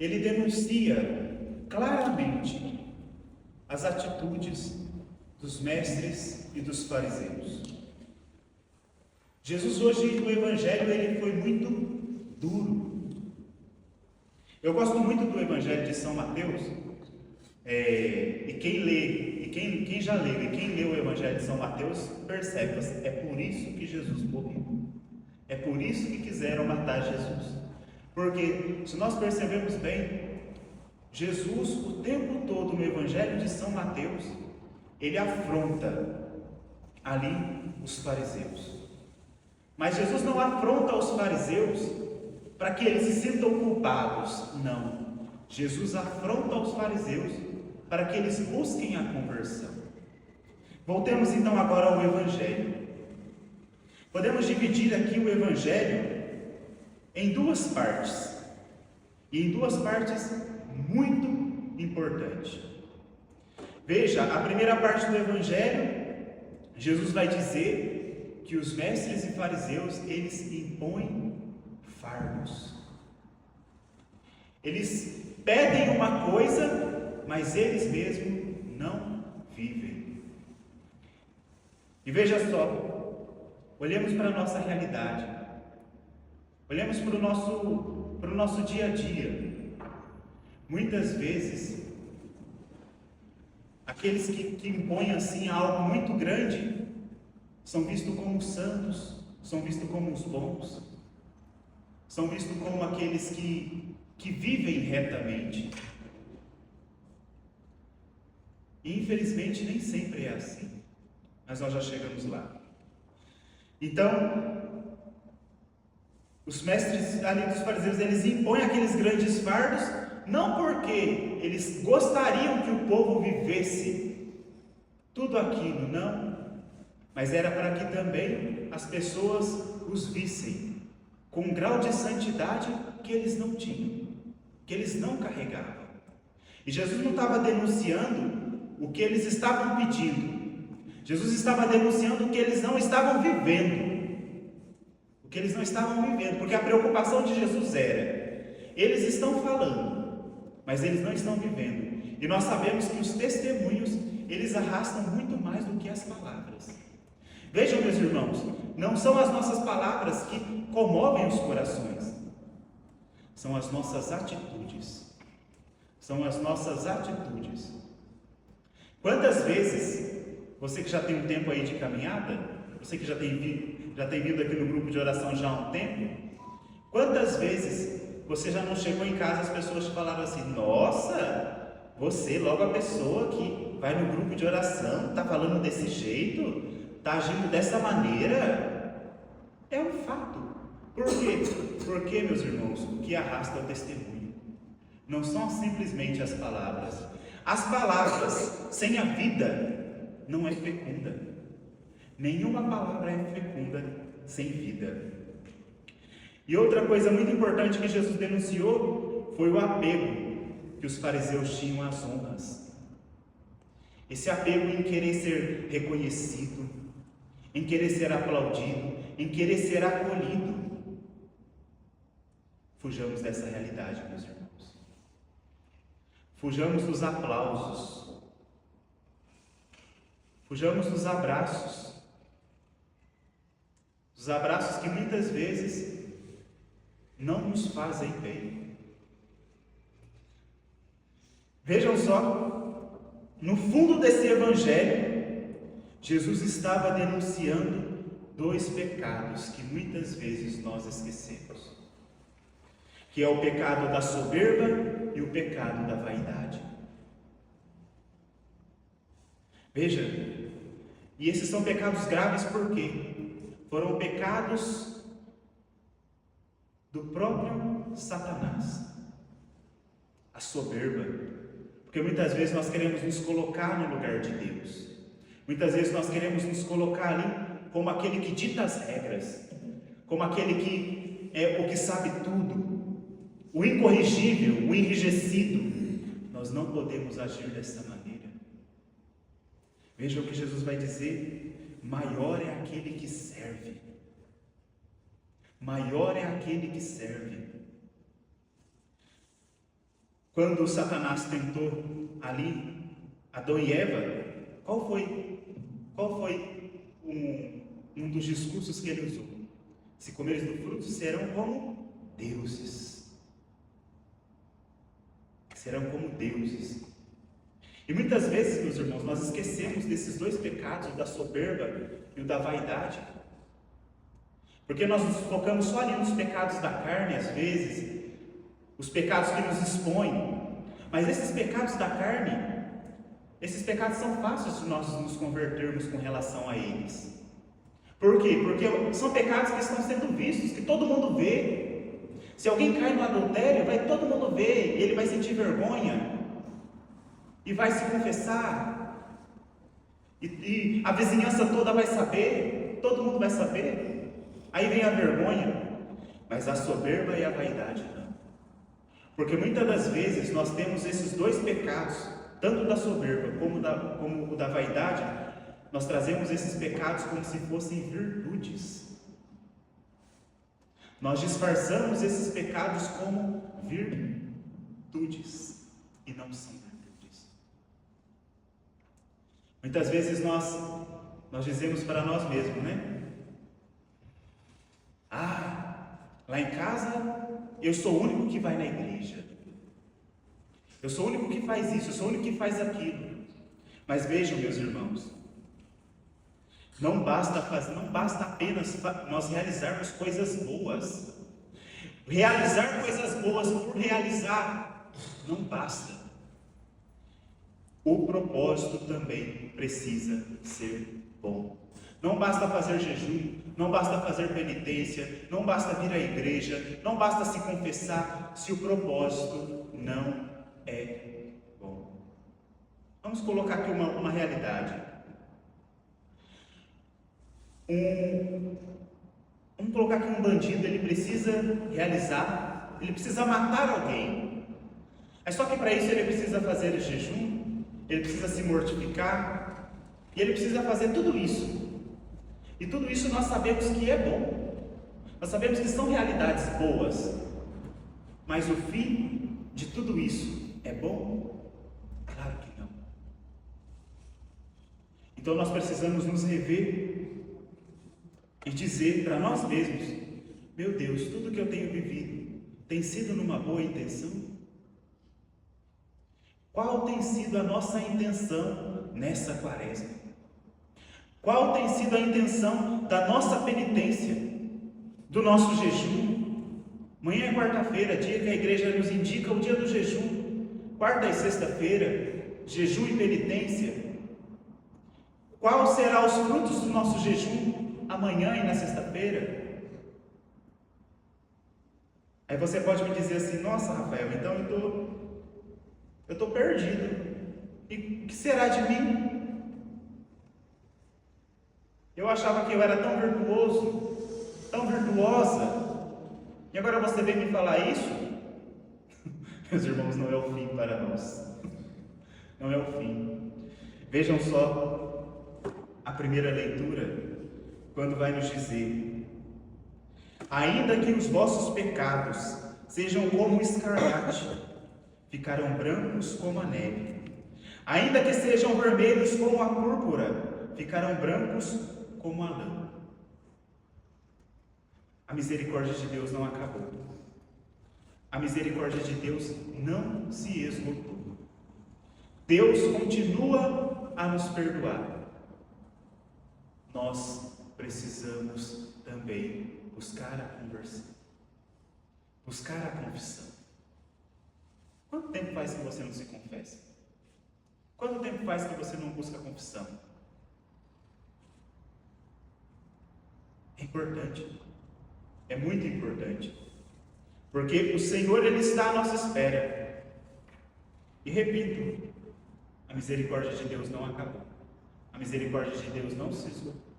ele denuncia claramente as atitudes dos mestres e dos fariseus. Jesus hoje no Evangelho ele foi muito duro. Eu gosto muito do Evangelho de São Mateus, e quem lê, quem já leu e quem leu o Evangelho de São Mateus percebe, é por isso que Jesus morreu. É por isso que quiseram matar Jesus. Porque se nós percebemos bem, Jesus o tempo todo no Evangelho de São Mateus, ele afronta ali os fariseus. Mas Jesus não afronta os fariseus para que eles se sintam culpados, não. Jesus afronta os fariseus para que eles busquem a conversão. Voltemos então agora ao Evangelho. Podemos dividir aqui o Evangelho em duas partes, e em duas partes muito importantes. Veja, a primeira parte do Evangelho, Jesus vai dizer que os mestres e fariseus, eles impõem fardos. Eles pedem uma coisa, mas eles mesmos não vivem. E veja só, olhemos para a nossa realidade, olhemos para o nosso dia a dia. Muitas vezes, aqueles que impõem assim algo muito grande, são vistos como santos, são vistos como os bons, são vistos como aqueles que vivem retamente. E infelizmente nem sempre é assim, mas nós já chegamos lá. Então, os mestres ali dos fariseus, eles impõem aqueles grandes fardos, não porque eles gostariam que o povo vivesse tudo aquilo, não, mas era para que também as pessoas os vissem com um grau de santidade que eles não tinham, que eles não carregavam. E Jesus não estava denunciando o que eles estavam pedindo, Jesus estava denunciando o que eles não estavam vivendo. O que eles não estavam vivendo, porque a preocupação de Jesus era: eles estão falando, mas eles não estão vivendo. E nós sabemos que os testemunhos, eles arrastam muito mais do que as palavras. Vejam, meus irmãos, não são as nossas palavras que comovem os corações, são as nossas atitudes. São as nossas atitudes. Quantas vezes, você que já tem um tempo aí de caminhada, você que já tem vindo aqui no grupo de oração já há um tempo, quantas vezes você já não chegou em casa e as pessoas te falaram assim: nossa, você, logo a pessoa que vai no grupo de oração, está falando desse jeito, está agindo dessa maneira? É um fato. Por quê? Porque, meus irmãos, o que arrasta é o testemunho. Não são simplesmente as palavras. As palavras sem a vida não é fecunda. Nenhuma palavra é fecunda sem vida. E outra coisa muito importante que Jesus denunciou foi o apego que os fariseus tinham às honras. Esse apego em querer ser reconhecido, em querer ser aplaudido, em querer ser acolhido. Fujamos dessa realidade, meus irmãos. Fujamos dos aplausos. Fujamos dos abraços. Os abraços que muitas vezes não nos fazem bem. Vejam só, no fundo desse evangelho, Jesus estava denunciando dois pecados que muitas vezes nós esquecemos, que é o pecado da soberba e o pecado da vaidade. Veja, e esses são pecados graves porque foram pecados do próprio Satanás. A soberba, porque muitas vezes nós queremos nos colocar no lugar de Deus. Muitas vezes nós queremos nos colocar ali como aquele que dita as regras, como aquele que é o que sabe tudo, o incorrigível, o enrijecido. Nós não podemos agir dessa maneira. Veja o que Jesus vai dizer: maior é aquele que serve. Maior é aquele que serve. Quando Satanás tentou ali Adão e Eva, qual foi um dos discursos que ele usou? Se comeres do fruto, serão como deuses. Serão como deuses. E muitas vezes, meus irmãos, nós esquecemos desses dois pecados, o da soberba e o da vaidade. Porque nós nos focamos só ali nos pecados da carne, às vezes, os pecados que nos expõem. Mas esses pecados da carne, esses pecados são fáceis de nós nos convertermos com relação a eles. Por quê? Porque são pecados que estão sendo vistos, que todo mundo vê. Se alguém cai no adultério, vai todo mundo ver, ele vai sentir vergonha e vai se confessar. E a vizinhança toda vai saber, todo mundo vai saber. Aí vem a vergonha, mas a soberba e a vaidade não. Porque muitas das vezes nós temos esses dois pecados, tanto da soberba como o da vaidade, nós trazemos esses pecados como se fossem virtudes. Nós disfarçamos esses pecados como virtudes, e não são virtudes. Muitas vezes nós dizemos para nós mesmos, né? Lá em casa eu sou o único que vai na igreja. Eu sou o único que faz isso, eu sou o único que faz aquilo. Mas vejam, meus irmãos, não basta apenas nós realizarmos coisas boas. Realizar coisas boas por realizar não basta. O propósito também precisa ser bom. Não basta fazer jejum, não basta fazer penitência, não basta vir à igreja, não basta se confessar se o propósito não é bom. Vamos colocar aqui uma realidade. Vamos colocar que um bandido, ele precisa matar alguém. Mas só que para isso ele precisa fazer jejum, ele precisa se mortificar, e ele precisa fazer tudo isso. E tudo isso nós sabemos que é bom. Nós sabemos que são realidades boas. Mas o fim de tudo isso é bom? Claro que não. Então nós precisamos nos rever e dizer para nós mesmos: meu Deus, tudo que eu tenho vivido tem sido numa boa intenção? Qual tem sido a nossa intenção nessa quaresma? Qual tem sido a intenção da nossa penitência, do nosso jejum? Amanhã é quarta-feira, dia que a igreja nos indica o dia do jejum. Quarta e sexta-feira, jejum e penitência. Qual será os frutos do nosso jejum amanhã e na sexta-feira? Aí você pode me dizer assim: nossa, Rafael, então eu estou perdido. E o que será de mim? Eu achava que eu era tão virtuoso, tão virtuosa, e agora você vem me falar isso? Meus irmãos, não é o fim para nós. Não é o fim. Vejam só a primeira leitura, quando vai nos dizer: ainda que os vossos pecados sejam como o escarlate, ficarão brancos como a neve. Ainda que sejam vermelhos como a púrpura, ficarão brancos como a lã. A misericórdia de Deus não acabou. A misericórdia de Deus não se esgotou. Deus continua a nos perdoar. Nós precisamos também buscar a conversão, buscar a confissão. Quanto tempo faz que você não se confessa? Quanto tempo faz que você não busca a confissão? É importante, é muito importante, porque o Senhor, Ele está à nossa espera. E repito, a misericórdia de Deus não acabou, a misericórdia de Deus não se esgotou.